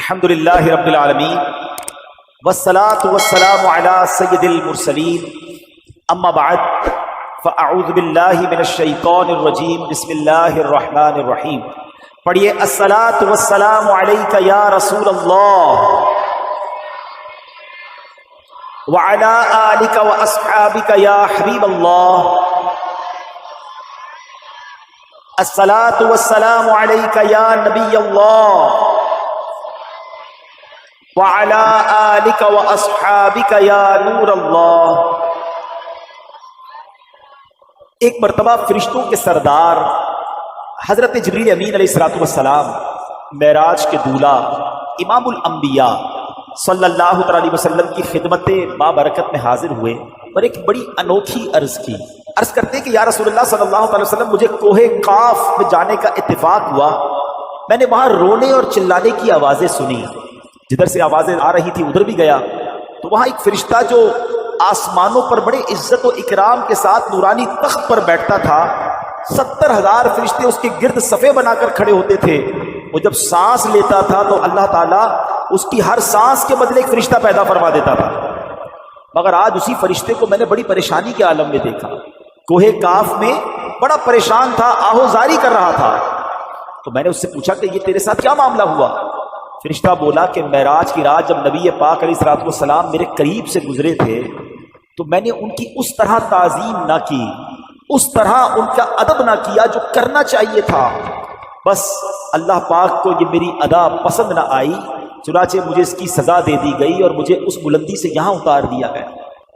الحمدللہ رب العالمین والصلاة والسلام علی سید المرسلین اما بعد فاعوذ باللہ من الشیطان الرجیم بسم اللہ الرحمن الرحیم. پڑھیے الصلاة والسلام علیک یا رسول اللہ وعلی آلک واصحابک یا حبیب اللہ. الصلاة والسلام علیک یا نبی اللہ وعلى آلك وأصحابك یا نور اللہ. ایک مرتبہ فرشتوں کے سردار حضرت جبریل امین علیہ الصلوۃ والسلام معراج کے دولہ امام الانبیاء صلی اللہ علیہ وسلم کی خدمت بابرکت میں حاضر ہوئے اور ایک بڑی انوکھی عرض کی. عرض کرتے کہ یا رسول اللہ صلی اللہ علیہ وسلم مجھے کوہ قاف میں جانے کا اتفاق ہوا. میں نے وہاں رونے اور چلانے کی آوازیں سنی. جدھر سے آوازیں آ رہی تھی ادھر بھی گیا تو وہاں ایک فرشتہ جو آسمانوں پر بڑے عزت و اکرام کے ساتھ نورانی تخت پر بیٹھتا تھا. 70,000 فرشتے اس کے گرد صفے بنا کر کھڑے ہوتے تھے. وہ جب سانس لیتا تھا تو اللہ تعالیٰ اس کی ہر سانس کے بدلے ایک فرشتہ پیدا فرما دیتا تھا. مگر آج اسی فرشتے کو میں نے بڑی پریشانی کے عالم میں دیکھا. کوہ کاف میں بڑا پریشان تھا, آہوزاری کر رہا تھا. تو میں نے اس سے پوچھا کہ یہ تیرے ساتھ کیا معاملہ ہوا؟ فرشتہ بولا کہ معراج کی رات جب نبی پاک علیہ الصلوۃ والسلام میرے قریب سے گزرے تھے تو میں نے ان کی اس طرح تعظیم نہ کی, اس طرح ان کا ادب نہ کیا جو کرنا چاہیے تھا. بس اللہ پاک کو یہ میری ادا پسند نہ آئی, چنانچہ مجھے اس کی سزا دے دی گئی اور مجھے اس بلندی سے یہاں اتار دیا گیا.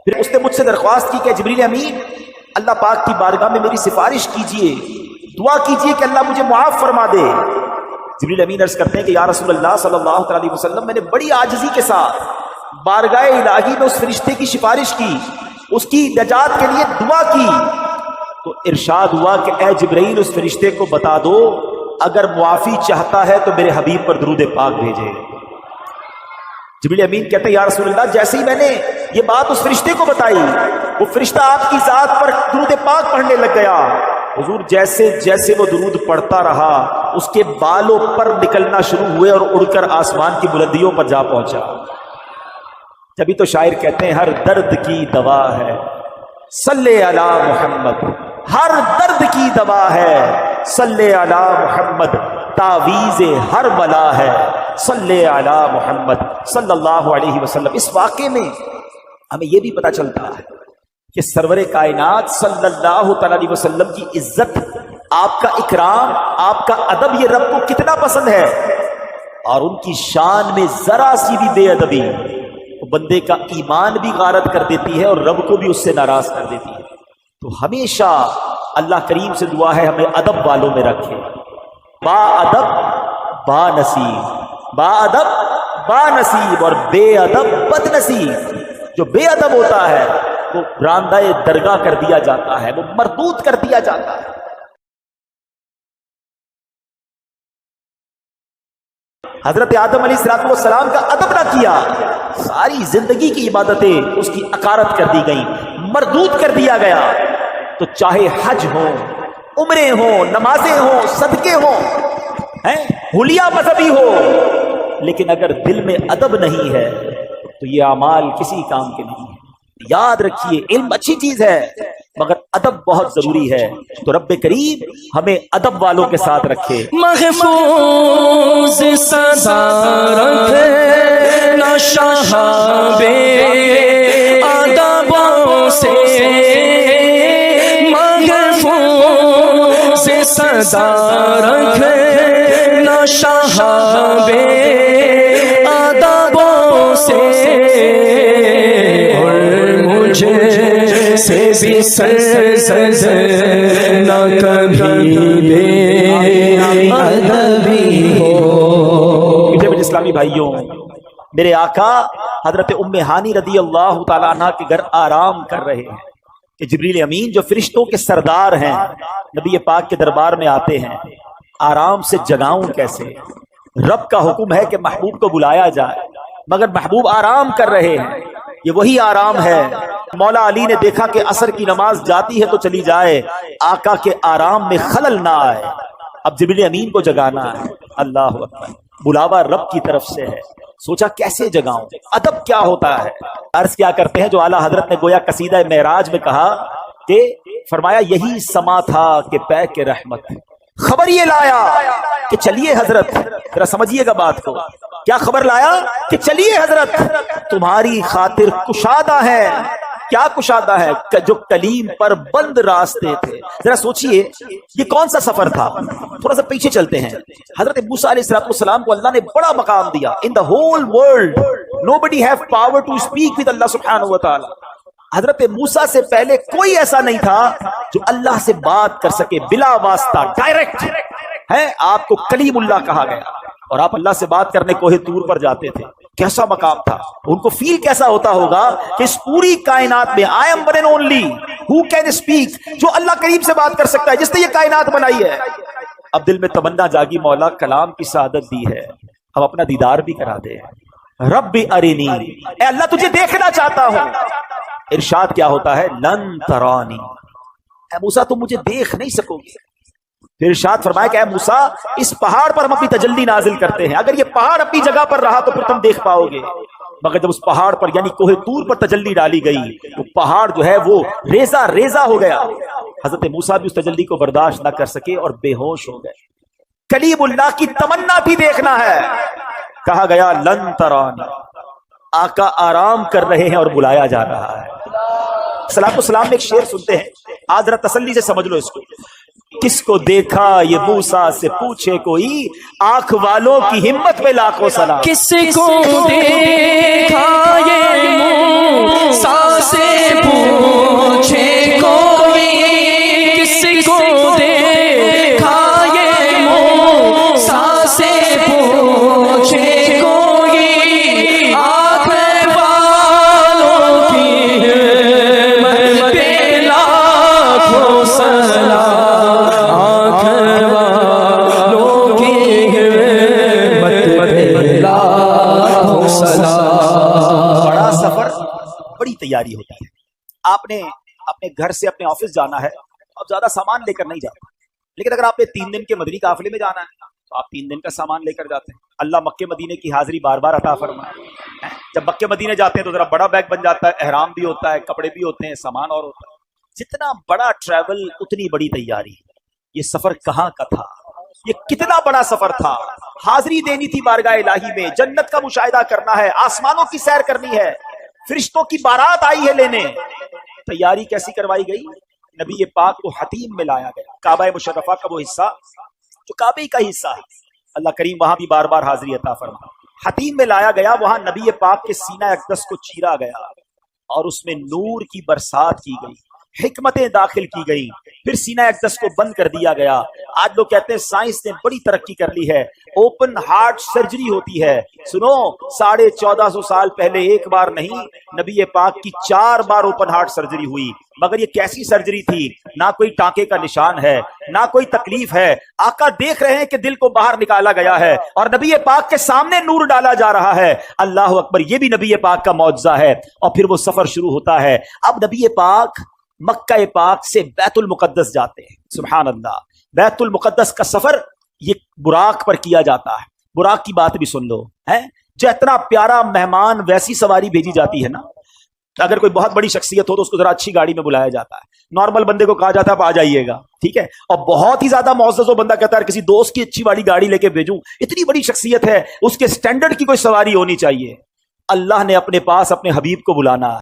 پھر اس نے مجھ سے درخواست کی کہ جبریل امین اللہ پاک کی بارگاہ میں میری سفارش کیجئے, دعا کیجئے کہ اللہ مجھے معاف فرما دے. جبریل امین عرض کرتے ہیں کہ یا رسول اللہ صلی اللہ علیہ وسلم میں نے بڑی عاجزی کے ساتھ بارگاہ الہی میں اس فرشتے کی سفارش کی, اس کی نجات کے لیے دعا کی. تو ارشاد ہوا کہ اے جبرائیل اس فرشتے کو بتا دو اگر معافی چاہتا ہے تو میرے حبیب پر درود پاک بھیجے. جبریل امین کہتے ہیں یا رسول اللہ جیسے ہی میں نے یہ بات اس فرشتے کو بتائی وہ فرشتہ آپ کی ذات پر درود پاک پڑھنے لگ گیا. حضور جیسے جیسے وہ درود پڑھتا رہا اس کے بالوں پر نکلنا شروع ہوئے اور اڑ کر آسمان کی بلندیوں پر جا پہنچا. جبھی تو شاعر کہتے ہیں ہر درد کی دوا ہے صلی علی محمد, ہر درد کی دوا ہے صلی علی محمد, تعویذ ہر بلا ہے صلی علی محمد صلی اللہ علیہ وسلم. اس واقعے میں ہمیں یہ بھی پتہ چلتا ہے کہ سرور کائنات صلی اللہ علیہ وسلم کی عزت, آپ کا اکرام, آپ کا ادب یہ رب کو کتنا پسند ہے. اور ان کی شان میں ذرا سی بھی بے ادبی بندے کا ایمان بھی غارت کر دیتی ہے اور رب کو بھی اس سے ناراض کر دیتی ہے. تو ہمیشہ اللہ کریم سے دعا ہے ہمیں ادب والوں میں رکھے. با ادب با نصیب, با ادب با نصیب, اور بے ادب بد نصیب. جو بے ادب ہوتا ہے وہ راندہ درگاہ کر دیا جاتا ہے, وہ مردود کر دیا جاتا ہے. حضرت آدم علیہ السلام کا ادب نہ کیا, ساری زندگی کی عبادتیں اس کی اکارت کر دی گئیں, مردود کر دیا گیا. تو چاہے حج ہو, عمرے ہوں, نمازیں ہوں, صدقے ہوں, حلیہ مذہبی ہو, لیکن اگر دل میں ادب نہیں ہے تو یہ اعمال کسی کام کے نہیں ہیں. یاد رکھیے علم اچھی چیز ہے مگر ادب بہت ضروری ہے. تو رب کریم ہمیں ادب والوں کے ساتھ رکھے. محفوظ سزا رکھے نہ شہابے ادبوں سے, محفوظ سزا رکھے نہ شہابے ادبوں سے, سے بھی سرزد نہ کبھی بے ادبی ہو. میٹھے اسلامی بھائیوں, میرے آقا حضرت ام ہانی رضی اللہ تعالیٰ عنہ کے گھر آرام کر رہے ہیں کہ جبریل امین جو فرشتوں کے سردار ہیں نبی پاک کے دربار میں آتے ہیں. آرام سے جگاؤں کیسے؟ رب کا حکم ہے کہ محبوب کو بلایا جائے مگر محبوب آرام کر رہے ہیں. یہ وہی آرام ہے. مولا علی نے دیکھا کہ عصر کی نماز جاتی ہے تو چلی جائے, آقا کے آرام میں خلل نہ آئے. اب جبریل امین کو جگانا ہے. اللہ اکبر. بلاوا رب کی طرف سے ہے. سوچا کیسے جگاؤں, ادب کیا ہوتا ہے. عرض کیا کرتے ہیں جو اعلیٰ حضرت نے گویا قصیدہ معراج میں کہا کہ فرمایا یہی سما تھا کہ پے کے رحمت خبر یہ لایا کہ چلیے حضرت. ذرا سمجھیے گا بات کو, کیا خبر لایا کہ چلیے حضرت تمہاری خاطر کشادہ ہے. کیا کشادہ ہے؟ جو کلیم پر بند راستے تھے. ذرا سوچئے یہ کون سا سفر تھا. تھوڑا سا پیچھے چلتے ہیں. حضرت موسیٰ علیہ السلام کو اللہ نے بڑا مقام دیا. ان the whole world nobody have power to speak with اللہ سبحانہ وتعالی. حضرت موسیٰ سے پہلے کوئی ایسا نہیں تھا جو اللہ سے بات کر سکے بلا واسطہ, ڈائریکٹ ہے. آپ کو کلیم اللہ کہا گیا اور آپ اللہ سے بات کرنے کوہ طور پر جاتے تھے. کیسا مقام تھا. ان کو فیل کیسا ہوتا ہوگا کہ اس پوری کائنات میں I am one and only who can speak, جو اللہ کریم سے بات کر سکتا ہے, جس نے یہ کائنات بنائی ہے. اب دل میں تمنا جاگی, مولا کلام کی سعادت دی ہے, اب اپنا دیدار بھی کرا دے. رب ارنی, اے اللہ تجھے دیکھنا چاہتا ہوں. ارشاد کیا ہوتا ہے, لن ترانی, اے موسیٰ تم مجھے دیکھ نہیں سکو گے. پھر ارشاد فرمایا کہ اے موسیٰ اس پہاڑ پر ہم اپنی تجلی نازل کرتے ہیں, اگر یہ پہاڑ اپنی جگہ پر رہا تو پھر تم دیکھ پاؤ گے. مگر جب اس پہاڑ پر یعنی کوہ طور پر تجلی ڈالی گئی, وہ پہاڑ جو ہے وہ ریزہ ریزہ ہو گیا. حضرت موسیٰ بھی اس تجلی کو برداشت نہ کر سکے اور بے ہوش ہو گئے. کلیم اللہ کی تمنا بھی دیکھنا ہے. کہا گیا لن ترانی, آقا آرام کر رہے ہیں اور بلایا جا رہا ہے. صلاۃ والسلام میں ایک شعر سنتے ہیں, آج ذرا تسلی سے سمجھ لو اس کو. کس کو دیکھا یہ موسیٰ سے پوچھے کوئی, آنکھ والوں کی ہمت پہ لاکھوں سلام. کس کو دیکھا یہ موسیٰ سے پوچھے کوئی, کس کو دیکھا یہ موسیٰ سے پوچھے کوئی, آنکھ والوں کی ہمت پہ لاکھوں سلام. بڑا سفر بڑی تیاری ہوتی ہے. آپ نے اپنے گھر سے اپنے آفس جانا ہے, اب زیادہ سامان لے کر نہیں جاتا, لیکن اگر آپ نے 3 دن کے مدنی قافلے میں جانا ہے تو آپ 3 دن کا سامان لے کر جاتے ہیں. اللہ مکے مدینے کی حاضری بار بار عطا فرمائے. جب مکے مدینے جاتے ہیں تو ذرا بڑا بیگ بن جاتا ہے, احرام بھی ہوتا ہے, کپڑے بھی ہوتے ہیں, سامان اور ہوتا ہے. جتنا بڑا ٹریول اتنی بڑی تیاری. یہ سفر کہاں کا تھا, یہ کتنا بڑا سفر تھا. حاضری دینی تھی بارگاہ الہی میں, جنت کا مشاہدہ کرنا ہے, آسمانوں کی سیر کرنی ہے, فرشتوں کی بارات آئی ہے لینے. تیاری کیسی کروائی گئی؟ نبی پاک کو حتیم میں لایا گیا, کعبہ مشرفہ کا وہ حصہ جو کعبے کا حصہ ہے. اللہ کریم وہاں بھی بار بار حاضری عطا فرما. حتیم میں لایا گیا, وہاں نبی پاک کے سینہ اقدس کو چیرا گیا اور اس میں نور کی برسات کی گئی, حکمتیں داخل کی گئی. پھر سینہ اقدس کو بند کر دیا گیا. آج لوگ کہتے ہیں سائنس نے بڑی ترقی کر لی ہے, اوپن ہارٹ سرجری ہوتی ہے. سنو, 1450 سال پہلے ایک بار نہیں, نبی پاک کی 4 بار اوپن ہارٹ سرجری ہوئی. مگر یہ کیسی سرجری تھی, نہ کوئی ٹانکے کا نشان ہے, نہ کوئی تکلیف ہے. آقا دیکھ رہے ہیں کہ دل کو باہر نکالا گیا ہے اور نبی پاک کے سامنے نور ڈالا جا رہا ہے. اللہ اکبر, یہ بھی نبی پاک کا معجزہ ہے. اور پھر وہ سفر شروع ہوتا ہے. اب نبی پاک مکہ پاک سے بیت المقدس جاتے ہیں. سبحان اللہ, بیت المقدس کا سفر یہ براق پر کیا جاتا ہے. براق کی بات بھی سن لو, ہے جو اتنا پیارا مہمان ویسی سواری بھیجی جاتی ہے نا, اگر کوئی بہت بڑی شخصیت ہو تو اس کو ذرا اچھی گاڑی میں بلایا جاتا ہے. نارمل بندے کو کہا جاتا ہے آپ آ جائیے گا, ٹھیک ہے. اور بہت ہی زیادہ معزز و بندہ کہتا ہے کسی دوست کی اچھی والی گاڑی لے کے بھیجوں, اتنی بڑی شخصیت ہے, اس کے سٹینڈرڈ کی کوئی سواری ہونی چاہیے. اللہ نے اپنے پاس اپنے حبیب کو بلانا.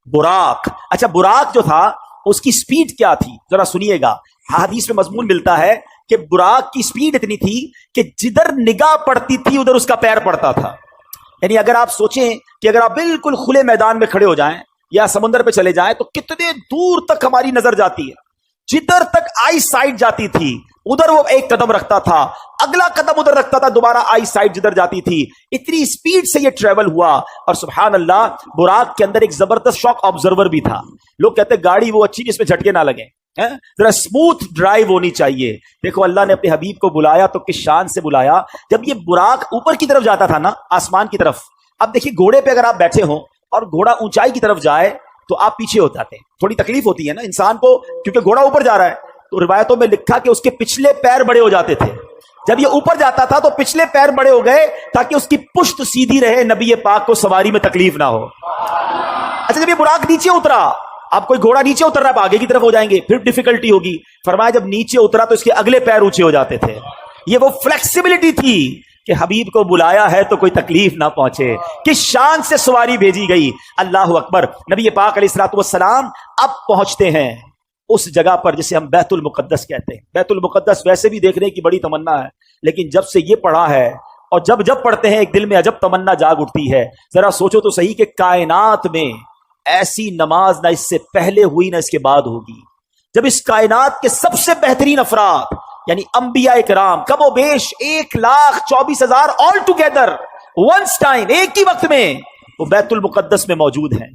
براق, اچھا براق جو تھا اس کی سپیڈ کیا تھی ذرا سنیے گا. حدیث میں مضمون ملتا ہے کہ براق کی سپیڈ اتنی تھی کہ جدھر نگاہ پڑتی تھی ادھر اس کا پیر پڑتا تھا. یعنی اگر آپ سوچیں کہ اگر آپ بالکل کھلے میدان میں کھڑے ہو جائیں یا سمندر پہ چلے جائیں تو کتنے دور تک ہماری نظر جاتی ہے. جدھر تک آئی سائٹ جاتی تھی ادھر وہ ایک قدم رکھتا تھا, اگلا قدم ادھر رکھتا تھا, دوبارہ آئی سائٹ جدھر جاتی تھی. اتنی سپیڈ سے یہ ٹریول ہوا. اور سبحان اللہ, براق کے اندر ایک زبردست شاک آبزرور بھی تھا. لوگ کہتے ہیں گاڑی وہ اچھی جس میں جھٹکے نہ لگیں, ذرا اسموتھ ڈرائیو ہونی چاہیے. دیکھو اللہ نے اپنے حبیب کو بلایا تو کس شان سے بلایا. جب یہ براق اوپر کی طرف جاتا تھا نا, آسمان کی طرف, اب دیکھیے گھوڑے پہ اگر آپ بیٹھے ہوں اور گھوڑا اونچائی کی طرف جائے تو آپ پیچھے ہو جاتے ہیں. تھوڑی تکلیف ہوتی ہے نا انسان کو, کیونکہ گھوڑا اوپر جا رہا ہے. تو روایتوں میں لکھا کہ اس کے پچھلے پیر بڑے ہو جاتے تھے. جب یہ اوپر جاتا تھا تو پچھلے پیر بڑے ہو گئے تاکہ اس کی پشت سیدھی رہے, نبی پاک کو سواری میں تکلیف نہ ہو. اچھا جب یہ براق نیچے اترا, آپ کوئی گھوڑا نیچے اتر رہا ہے آگے کی طرف ہو جائیں گے, پھر ڈیفیکلٹی ہوگی. فرمایا جب نیچے اترا تو اس کے اگلے پیر اونچے ہو جاتے تھے. یہ وہ فلیکسیبلٹی تھی کہ حبیب کو بلایا ہے تو کوئی تکلیف نہ پہنچے. کس شان سے سواری بھیجی گئی. اللہ اکبر. نبی پاک علیہ الصلوۃ والسلام اب پہنچتے ہیں اس جگہ پر جسے ہم بیت المقدس کہتے ہیں. بیت المقدس ویسے بھی دیکھنے کی بڑی تمنا ہے, لیکن جب سے یہ پڑھا ہے اور جب پڑھتے ہیں ایک دل میں عجب تمنا جاگ اٹھتی ہے. ذرا سوچو تو صحیح کہ کائنات میں ایسی نماز نہ اس سے پہلے ہوئی نہ اس کے بعد ہوگی, جب اس کائنات کے سب سے بہترین افراد یعنی انبیاء کرام کم و بیش 1,24,000 آل ٹوگیدر ونس ٹائم ایک ہی وقت میں وہ بیت المقدس میں موجود ہیں.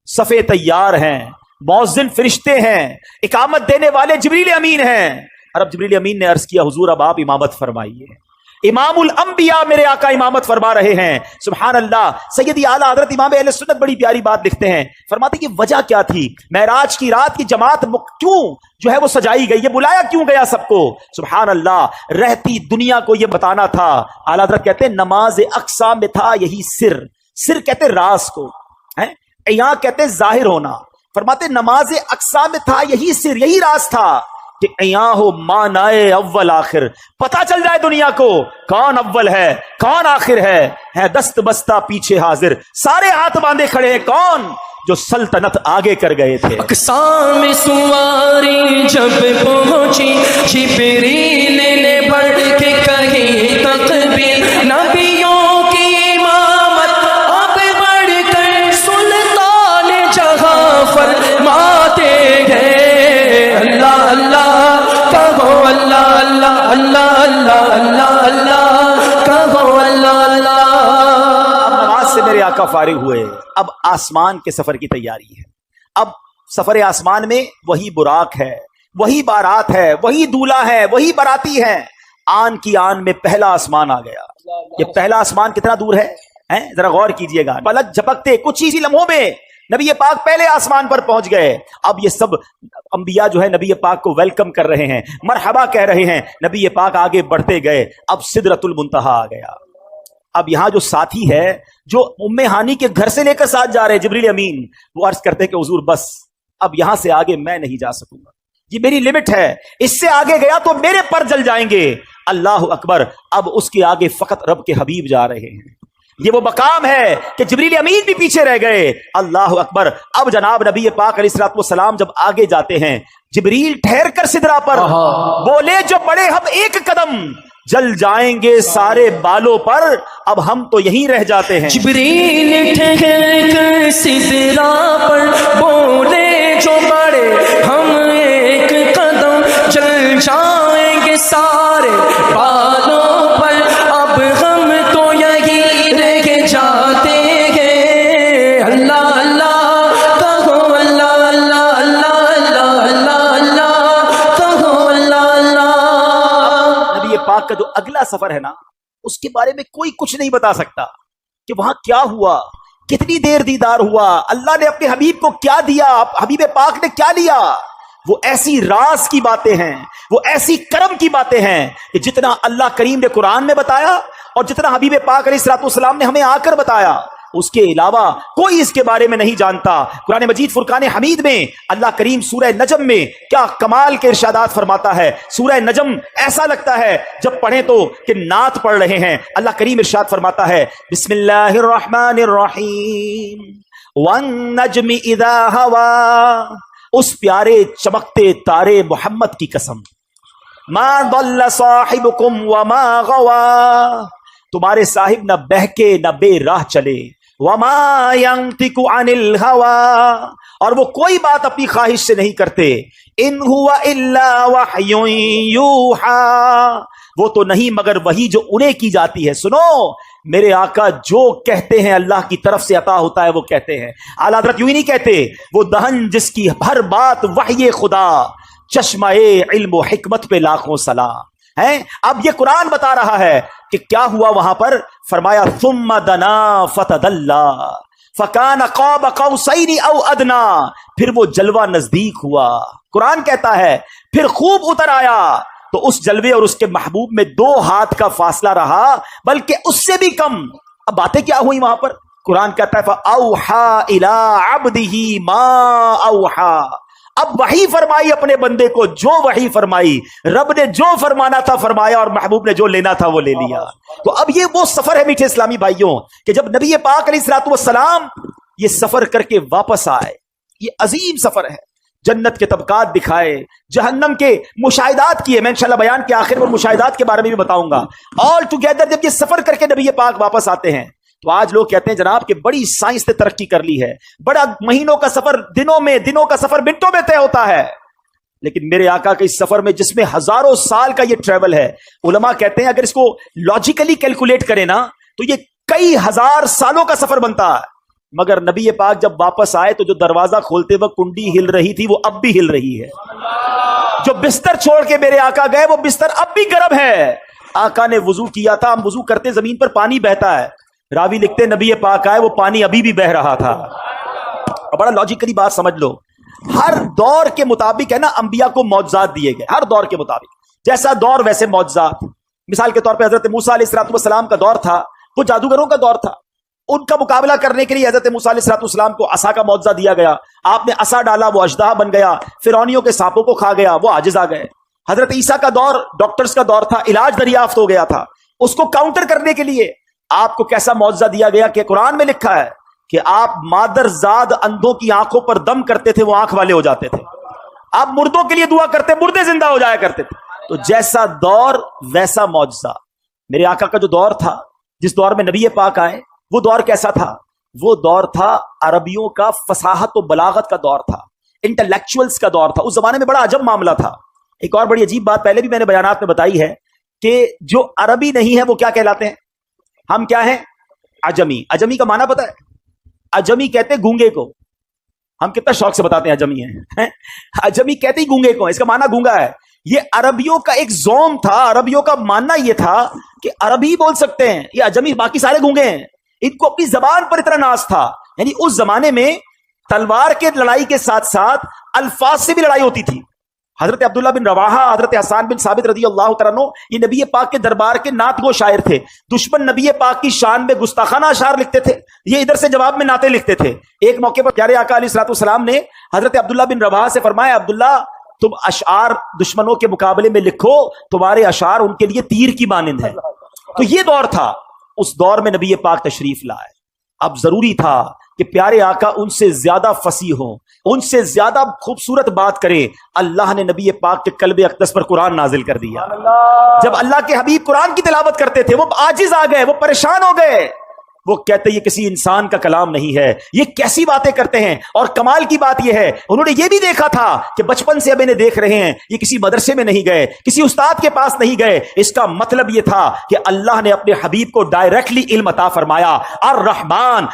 صفے تیار ہیں, مؤذن فرشتے ہیں, اقامت دینے والے جبریل امین ہیں. اور اب جبریل امین نے عرض کیا حضور اب آپ امامت فرمائیے. امام الانبیاء میرے آقا امامت فرما رہے ہیں. سبحان اللہ. سیدی اعلیٰ حضرت امام اہل سنت بڑی پیاری بات لکھتے ہیں, فرماتے کہ وجہ کیا تھی, معراج کی رات کی جماعت کیوں جو ہے وہ سجائی گئی, یہ بلایا کیوں گیا سب کو. سبحان اللہ. رہتی دنیا کو یہ بتانا تھا. اعلیٰ حضرت کہتے ہیں نماز اقصا میں تھا یہی سر کہتے راز کو, یہاں کہتے ظاہر ہونا. فرماتے نماز اقصا میں تھا یہی سر, یہی راز تھا کہ ایاں ہو مانائے اول آخر, پتہ چل جائے دنیا کو کون اول ہے کون آخر ہے دست بستہ پیچھے حاضر, سارے ہاتھ باندھے کھڑے ہیں کون جو سلطنت آگے کر گئے تھے. اقسام سواری جب پہنچی جبریل نے بڑھ کے کہی تقبیر, نبیوں کی امامت اب بڑھ کر سلطان جہاں فرماتے ہیں. اللہ اللہ کہو, اللہ اللہ اللہ اللہ اللہ اللہ کہو, اللہ اللہ. اب نماز سے میرے آقا فارغ ہوئے, اب آسمان کے سفر کی تیاری ہے. اب سفر آسمان میں وہی براق ہے, وہی بارات ہے, وہی دولہا ہے, وہی باراتی ہے. آن کی آن میں پہلا آسمان آ گیا. یہ پہلا آسمان کتنا دور ہے ذرا غور کیجئے گا. پلک جھپکتے کچھ ہی لمحوں میں نبی پاک پہلے آسمان پر پہنچ گئے. اب یہ سب انبیاء جو ہے نبی پاک کو ویلکم کر رہے ہیں, مرحبا کہہ رہے ہیں. نبی پاک آگے بڑھتے گئے. اب سدرۃ المنتہا آ گیا. اب یہاں جو ساتھی ہے جو ام ہانی کے گھر سے لے کر ساتھ جا رہے ہیں جبریل امین, وہ عرض کرتے کہ حضور بس اب یہاں سے آگے میں نہیں جا سکوں گا, یہ میری لمٹ ہے, اس سے آگے گیا تو میرے پر جل جائیں گے. اللہ اکبر. اب اس کے آگے فقط رب کے حبیب جا رہے ہیں. یہ وہ مقام ہے کہ جبریل امین بھی پیچھے رہ گئے. اللہ اکبر. اب جناب نبی پاک علیہ الصلوۃ والسلام جب آگے جاتے ہیں, جبریل ٹھہر کر سدرا پر بولے جو بڑے ہم ایک قدم جل جائیں گے سارے بالوں پر, اب ہم تو یہیں رہ جاتے ہیں. جبریل ٹھہر کر سدرا پر بولے جو بڑے ہم ایک قدم چل جائیں گے سارے بالوں پر, اب ہم تو یہیں رہ جاتے ہیں. اللہ اللہ کہو, اللہ اللہ اللہ اللہ اللہ کہو, اللہ اللہ. نبی پاک کا جو اگلا سفر ہے نا, اس کے بارے میں کوئی کچھ نہیں بتا سکتا کہ وہاں کیا ہوا, کتنی دیر دیدار ہوا, اللہ نے اپنے حبیب کو کیا دیا, حبیب پاک نے کیا لیا. وہ ایسی راز کی باتیں ہیں, وہ ایسی کرم کی باتیں ہیں کہ جتنا اللہ کریم نے قرآن میں بتایا اور جتنا حبیب پاک علیہ الصلوۃ والسلام نے ہمیں آ کر بتایا, اس کے علاوہ کوئی اس کے بارے میں نہیں جانتا. قرآن مجید فرقان حمید میں اللہ کریم سورہ نجم میں کیا کمال کے ارشادات فرماتا ہے. سورہ نجم ایسا لگتا ہے جب پڑھیں تو کہ نعت پڑھ رہے ہیں. اللہ کریم ارشاد فرماتا ہے بسم اللہ الرحمن الرحیم والنجم اذا ہوا, اس پیارے چمکتے تارے محمد کی قسم, ما ضل صاحبکم وما غوا, تمہارے صاحب نہ بہکے نہ بے راہ چلے, وما ينطق عن الهوى, اور وہ کوئی بات اپنی خواہش سے نہیں کرتے, ان هو الا وحی یوحى, وہ تو نہیں مگر وہی جو انہیں کی جاتی ہے. سنو میرے آقا جو کہتے ہیں اللہ کی طرف سے عطا ہوتا ہے وہ کہتے ہیں. اعلیٰ حضرت یوں ہی نہیں کہتے, وہ دہن جس کی ہر بات وحی خدا, چشمہ علم و حکمت پہ لاکھوں سلام ہے. اب یہ قرآن بتا رہا ہے کہ کیا ہوا وہاں پر. فرمایا ثم دنا فتدلا, فکان قاب قوسین او ادنا، پھر وہ جلوہ نزدیک ہوا. قرآن کہتا ہے پھر خوب اتر آیا تو اس جلوے اور اس کے محبوب میں 2 ہاتھ کا فاصلہ رہا، بلکہ اس سے بھی کم. اب باتیں کیا ہوئی وہاں پر؟ قرآن کہتا ہے فَأَوْحَا إِلَىٰ عَبْدِهِ مَا أَوْحَا، اب وحی فرمائی اپنے بندے کو جو وحی فرمائی. رب نے جو فرمانا تھا فرمایا اور محبوب نے جو لینا تھا وہ لے لیا. تو اب یہ وہ سفر ہے میٹھے اسلامی بھائیوں کہ جب نبی پاک علیہ الصلوۃ والسلام یہ سفر کر کے واپس آئے، یہ عظیم سفر ہے. جنت کے طبقات دکھائے، جہنم کے مشاہدات کیے. میں انشاءاللہ بیان کے آخر میں مشاہدات کے بارے میں بھی بتاؤں گا. آل ٹوگیدر جب یہ سفر کر کے نبی پاک واپس آتے ہیں تو آج لوگ کہتے ہیں جناب کہ بڑی سائنس نے ترقی کر لی ہے، بڑا مہینوں کا سفر دنوں کا سفر منٹوں میں طے ہوتا ہے. لیکن میرے آقا کے اس سفر میں جس میں ہزاروں سال کا یہ ٹریول ہے، علماء کہتے ہیں اگر اس کو لاجیکلی کیلکولیٹ کریں نا تو یہ کئی ہزار سالوں کا سفر بنتا ہے. مگر نبی پاک جب واپس آئے تو جو دروازہ کھولتے وقت کنڈی ہل رہی تھی وہ اب بھی ہل رہی ہے. جو بستر چھوڑ کے میرے آقا گئے وہ بستر اب بھی گرم ہے. آقا نے وضو کیا تھا، ہم وضو کرتے زمین پر پانی بہتا ہے، راوی لکھتے نبی پاک آئے وہ پانی ابھی بھی بہ رہا تھا. بڑا لاجیکلی بات سمجھ لو، ہر دور کے مطابق ہے نا انبیاء کو معجزات دیے گئے، ہر دور کے مطابق جیسا دور ویسے معجزات. مثال کے طور پہ حضرت موسیٰ علیہ السلام کا دور تھا، وہ جادوگروں کا دور تھا. ان کا مقابلہ کرنے کے لیے حضرت موسیٰ علیہ السلام کو عصا کا معجزہ دیا گیا. آپ نے عصا ڈالا، وہ اژدہا بن گیا، فرعونیوں کے سانپوں کو کھا گیا، وہ عاجز آ گئے. حضرت عیسیٰ کا دور ڈاکٹرز کا دور تھا، علاج دریافت ہو گیا تھا. اس کو کاؤنٹر کرنے کے لیے آپ کو کیسا معجزہ دیا گیا کہ قرآن میں لکھا ہے کہ آپ مادر زاد اندھوں کی آنکھوں پر دم کرتے تھے، وہ آنکھ والے ہو جاتے تھے. آپ مردوں کے لیے دعا کرتے، مردے زندہ ہو جایا کرتے تھے. تو جیسا دور ویسا معجزہ. میرے آقا کا جو دور تھا، جس دور میں نبی پاک آئے، وہ دور کیسا تھا؟ وہ دور تھا عربیوں کا فصاحت و بلاغت کا دور تھا، انٹلیکچوئلز کا دور تھا. اس زمانے میں بڑا عجب معاملہ تھا. ایک اور بڑی عجیب بات پہلے بھی میں نے بیانات میں بتائی ہے کہ جو عربی نہیں ہے وہ کیا کہلاتے ہیں؟ ہم کیا ہیں؟ عجمی. عجمی کا معنی پتہ ہے؟ عجمی کہتے ہیں گونگے کو. ہم کتنا شوق سے بتاتے ہیں عجمی ہیں. عجمی کہتے ہی گونگے کو، اس کا معنی گونگا ہے. یہ عربیوں کا ایک زوم تھا، عربیوں کا ماننا یہ تھا کہ عربی بول سکتے ہیں، یہ عجمی باقی سارے گونگے ہیں. ان کو اپنی زبان پر اتنا ناز تھا. یعنی اس زمانے میں تلوار کے لڑائی کے ساتھ ساتھ الفاظ سے بھی لڑائی ہوتی تھی. حضرت عبداللہ بن رواحہ، حضرت حسان بن ثابت رضی اللہ تعالیٰ عنہ، یہ نبی پاک کے دربار کے نعت گو شاعر تھے. دشمن نبی پاک کی شان میں گستاخانہ اشعار لکھتے تھے، یہ ادھر سے جواب میں نعتیں لکھتے تھے. ایک موقع پر پیارے آقا علیہ الصلوۃ والسلام نے حضرت عبداللہ بن رواحہ سے فرمایا، عبداللہ تم اشعار دشمنوں کے مقابلے میں لکھو، تمہارے اشعار ان کے لیے تیر کی مانند ہے. تو یہ دور تھا، اس دور میں نبی پاک تشریف لائے. اب ضروری تھا کہ پیارے آقا ان سے زیادہ فصیح ہوں، ان سے زیادہ خوبصورت بات کریں. اللہ نے نبی پاک کے قلب اقدس پر قرآن نازل کر دیا. جب اللہ کے حبیب قرآن کی تلاوت کرتے تھے وہ عاجز آ گئے، وہ پریشان ہو گئے. وہ کہتے یہ کسی انسان کا کلام نہیں ہے، یہ کیسی باتیں کرتے ہیں. اور کمال کی بات یہ ہے انہوں نے یہ بھی دیکھا تھا کہ بچپن سے اب انہیں دیکھ رہے ہیں، یہ کسی مدرسے میں نہیں گئے، کسی استاد کے پاس نہیں گئے. اس کا مطلب یہ تھا کہ اللہ نے اپنے حبیب کو ڈائریکٹلی علم عطا فرمایا. الرحمن